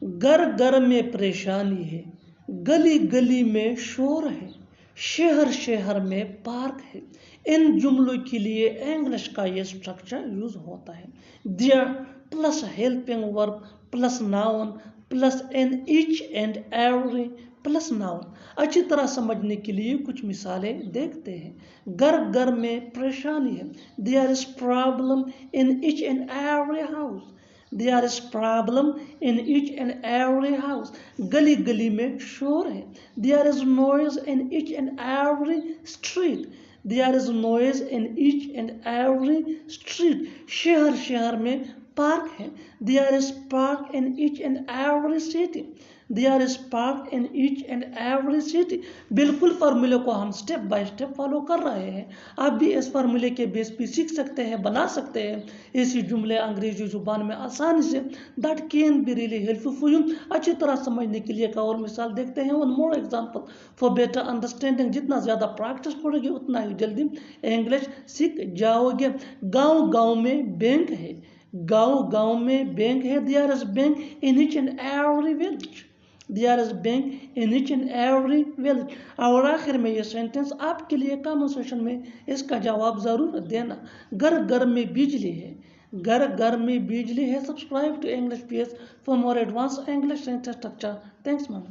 घर घर में परेशानी है, गली गली में शोर है, शहर शहर में पार्क है। इन जुमलों के लिए इंग्लिश का ये स्ट्रक्चर यूज होता है। There plus helping verb plus noun plus in each and every plus noun. अच्छी तरह समझने के लिए कुछ मिसालें देखते हैं। घर घर में परेशानी है, there is problem in each and every house. There is problem in each and every house. गली गली में शोर है, there is noise in each and every street. There is noise in each and every street. शहर शहर में park है, there is park in each and every city. There is park in each and every city. बिल्कुल फार्मूले को हम step by step follow कर रहे हैं। आप भी इस फार्मूले के बेस पे सीख सकते हैं, बना सकते हैं ऐसी जुमले अंग्रेजी जुबान में आसानी से। That can be really helpful for you. अच्छी तरह समझने के लिए एक और मिसाल देखते हैं। One more example for better understanding. जितना ज़्यादा प्रैक्टिस करोगे उतना ही जल्दी इंग्लिश सीख जाओगे। गाँव गाँव में बैंक है, गाँव गाँव में बैंक है, there is bank in each and every village. There is bank in each and every village. और आखिर में ये सेंटेंस आपके लिए कमेंट सेक्शन में इसका जवाब ज़रूर देना। घर घर में बिजली है, घर घर में बिजली है। Subscribe to English PS for more advance English sentence structure. Thanks ma'am.